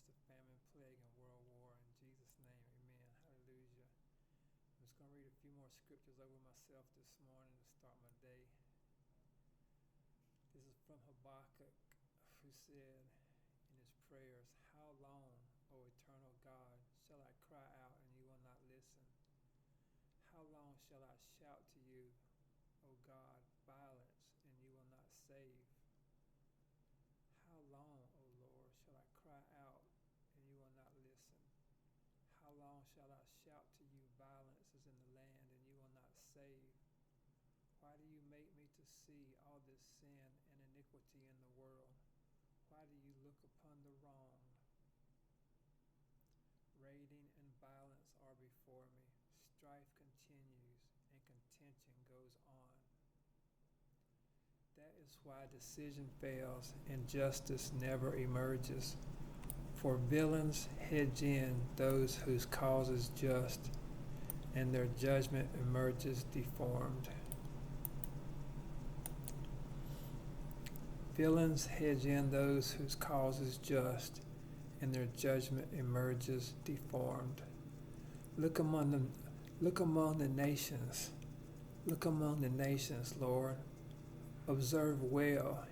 against the famine, plague, and world war. In Jesus' name, amen. Hallelujah. I'm just going to read a few more scriptures over myself this morning to start my day. This is from Habakkuk, who said in his prayers, "How long, O eternal God, shall I cry out and you will not listen? How long shall I shout to you, O God, violence, and you will not save? How long, O Lord, shall I cry out and you will not listen? How long shall I shout to you, violence is in the land, and you will not save? Why do you make me to see all this sin and iniquity in the world? Why do you look upon the wrong? Raiding and violence are before me. Strife continues and contention goes on. That is why decision fails and justice never emerges. For villains hedge in those whose cause is just, and their judgment emerges deformed. Villains hedge in those whose cause is just, and their judgment emerges deformed. Look among the nations. Look among the nations, Lord. Observe well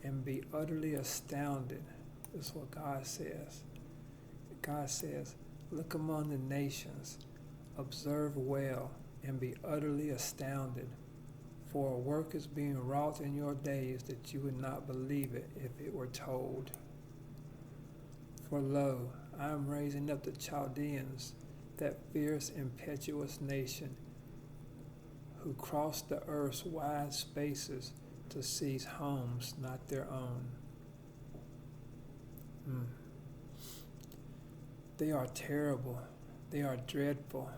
and be utterly astounded. That's what God says. God says, look among the nations, observe well, and be utterly astounded. For a work is being wrought in your days that you would not believe it if it were told. For lo, I am raising up the Chaldeans, that fierce, impetuous nation, who cross the earth's wide spaces to seize homes not their own. They are terrible. They are dreadful.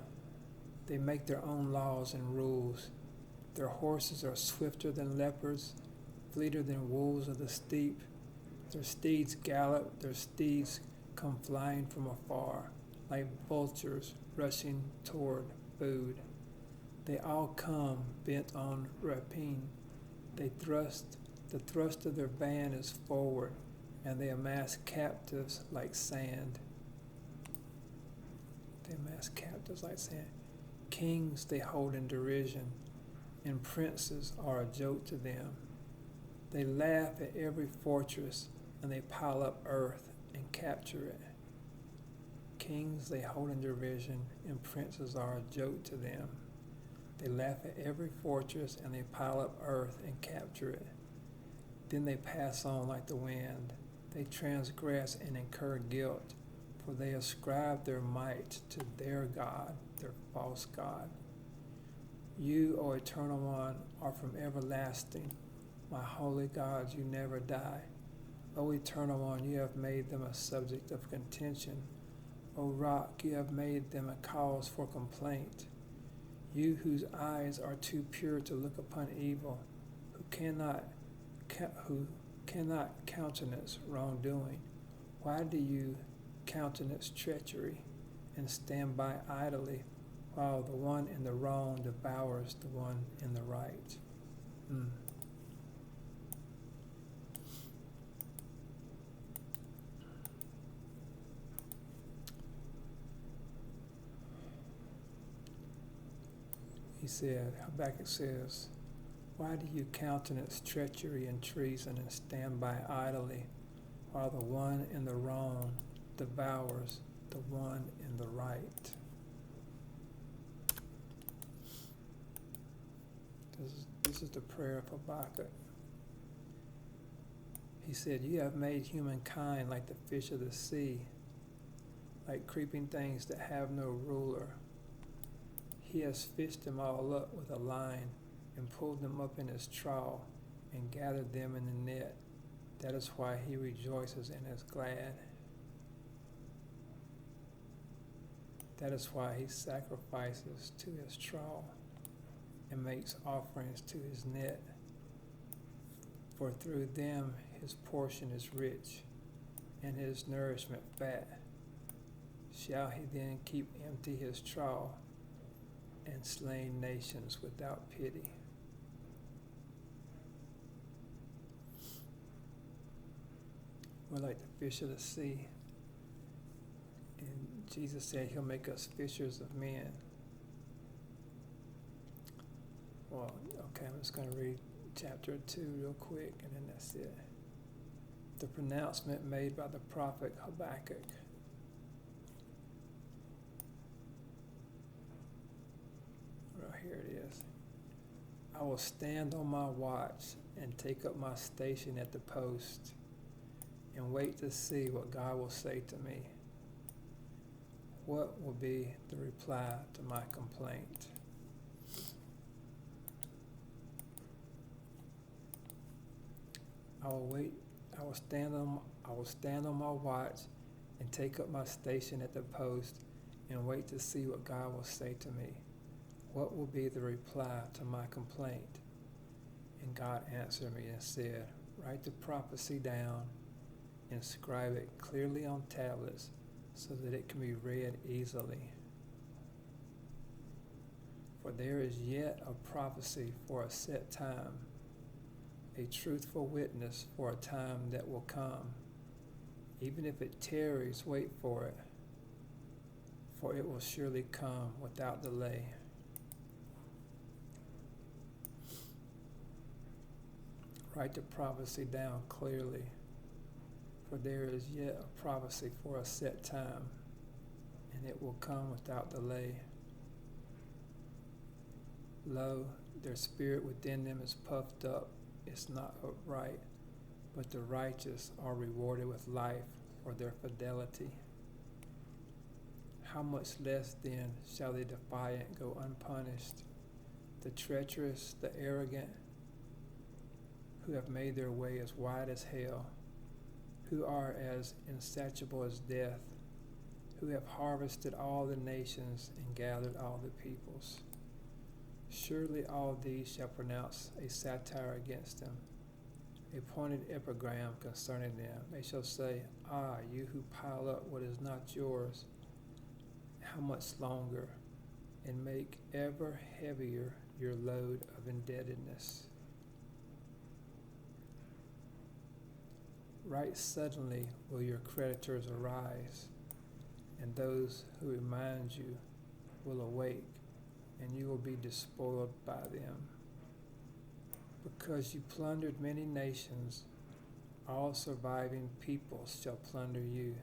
They make their own laws and rules. Their horses are swifter than leopards, fleeter than wolves of the steppe. Their steeds gallop, their steeds come flying from afar, like vultures rushing toward food. They all come bent on rapine. The thrust of their van is forward, and they amass captives like sand. Kings they hold in derision, and princes are a joke to them. They laugh at every fortress, and they pile up earth and capture it. Kings they hold in derision, and princes are a joke to them. They laugh at every fortress, and they pile up earth and capture it. Then they pass on like the wind. They transgress and incur guilt, for they ascribe their might to their God, their false God. You, O Eternal One, are from everlasting. My holy God, you never die. O Eternal One, you have made them a subject of contention. O Rock, you have made them a cause for complaint. You whose eyes are too pure to look upon evil, who cannot countenance wrongdoing, why do you countenance treachery and stand by idly while the one in the wrong devours the one in the right? Habakkuk says, why do you countenance treachery and treason and stand by idly while the one in the wrong devours the one in the right? This is the prayer of Habakkuk. He said, you have made humankind like the fish of the sea, like creeping things that have no ruler. He has fished them all up with a line and pulled them up in his trough and gathered them in the net. That is why he rejoices and is glad. That is why he sacrifices to his trough and makes offerings to his net. For through them his portion is rich and his nourishment fat. Shall he then keep empty his trough and slain nations without pity? We're like the fish of the sea. Jesus said he'll make us fishers of men. Well, okay, I'm just going to read chapter 2 real quick, and then that's it. The pronouncement made by the prophet Habakkuk. Well, here it is. I will stand on my watch and take up my station at the post and wait to see what God will say to me. What will be the reply to my complaint? I will stand on my watch and take up my station at the post and wait to see what God will say to me. What will be the reply to my complaint? And God answered me and said, write the prophecy down, inscribe it clearly on tablets so that it can be read easily. For there is yet a prophecy for a set time, a truthful witness for a time that will come. Even if it tarries, wait for it will surely come without delay. Write the prophecy down clearly, for there is yet a prophecy for a set time, and it will come without delay. Lo, their spirit within them is puffed up, it's not upright, but the righteous are rewarded with life for their fidelity. How much less then shall the defiant go unpunished, the treacherous, the arrogant, who have made their way as wide as hell, who are as insatiable as death, who have harvested all the nations and gathered all the peoples. Surely all these shall pronounce a satire against them, a pointed epigram concerning them. They shall say, ah, you who pile up what is not yours, how much longer, and make ever heavier your load of indebtedness. Right suddenly will your creditors arise, and those who remind you will awake, and you will be despoiled by them. Because you plundered many nations, all surviving peoples shall plunder you.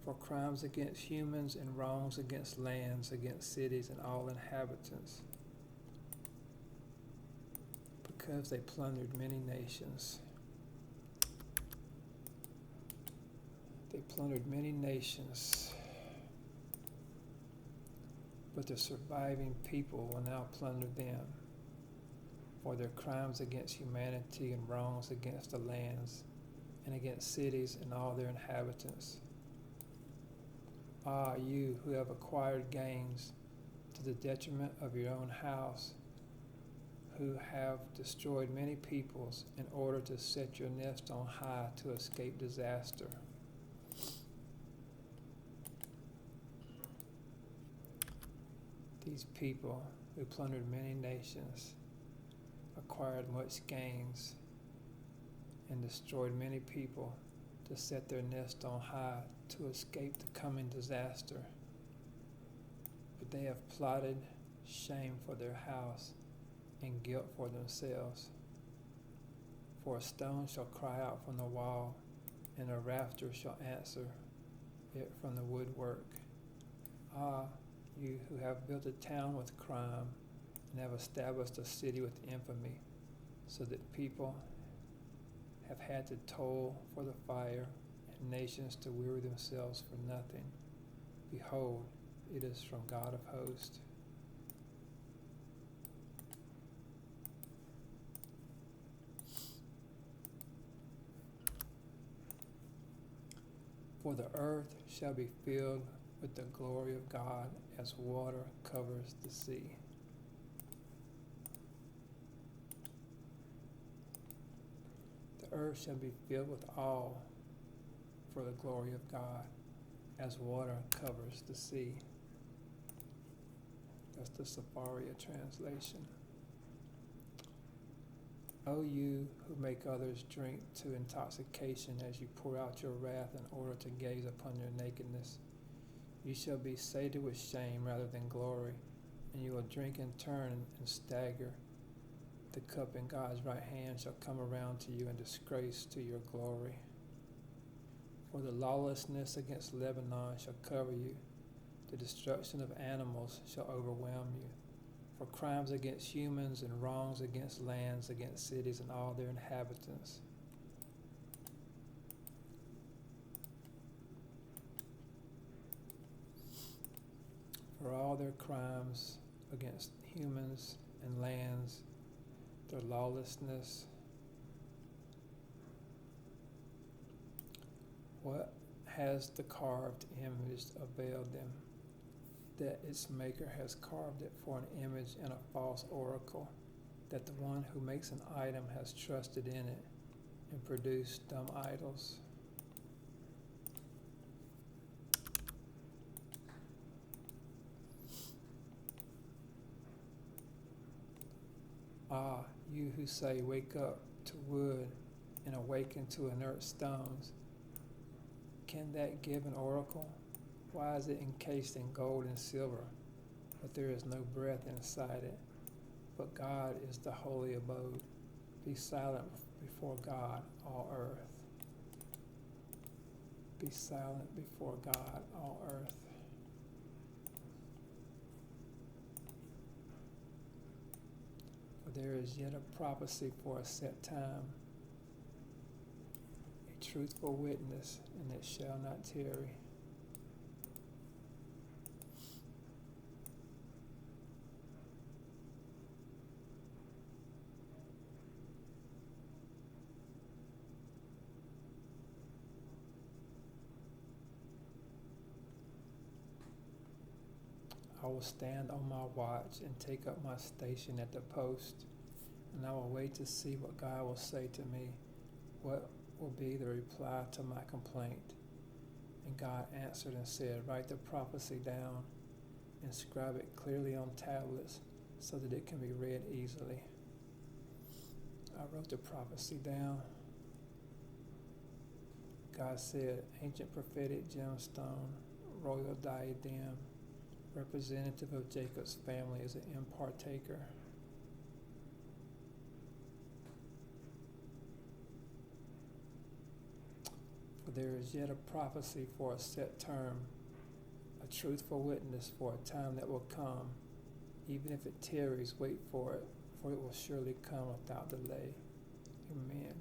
For crimes against humans and wrongs against lands, against cities and all inhabitants. Because they plundered many nations. They plundered many nations. But the surviving people will now plunder them for their crimes against humanity and wrongs against the lands and against cities and all their inhabitants. Ah, you who have acquired gains to the detriment of your own house, who have destroyed many peoples in order to set your nest on high to escape disaster. These people who plundered many nations, acquired much gains, and destroyed many people to set their nest on high to escape the coming disaster. But they have plotted shame for their house and guilt for themselves. For a stone shall cry out from the wall, and a rafter shall answer it from the woodwork. Ah, you who have built a town with crime and have established a city with infamy, so that people have had to toil for the fire and nations to weary themselves for nothing. Behold, it is from God of hosts. For the earth shall be filled with the glory of God as water covers the sea. The earth shall be filled with awe for the glory of God as water covers the sea. That's the Safaria translation. O you who make others drink to intoxication as you pour out your wrath in order to gaze upon your nakedness, You shall be sated with shame rather than glory, and you will drink in turn and stagger. The cup in God's right hand shall come around to you in disgrace to your glory. For the lawlessness against Lebanon shall cover you. The destruction of animals shall overwhelm you. For crimes against humans and wrongs against lands, against cities and all their inhabitants. For all their crimes against humans and lands, their lawlessness. What has the carved image availed them? That its maker has carved it for an image and a false oracle, that the one who makes an item has trusted in it and produced dumb idols. Ah, you who say, wake up to wood and awaken to inert stones, can that give an oracle? Why is it encased in gold and silver, but there is no breath inside it? But God is the holy abode. Be silent before God, all earth. Be silent before God, all earth. For there is yet a prophecy for a set time, a truthful witness, and it shall not tarry. I will stand on my watch and take up my station at the post, and I will wait to see what God will say to me, what will be the reply to my complaint. And God answered and said, write the prophecy down, inscribe it clearly on tablets so that it can be read easily. I wrote the prophecy down. God said, ancient prophetic gemstone, royal diadem, representative of Jacob's family, is an impartaker. For there is yet a prophecy for a set term, a truthful witness for a time that will come. Even if it tarries, wait for it, for it will surely come without delay. Amen.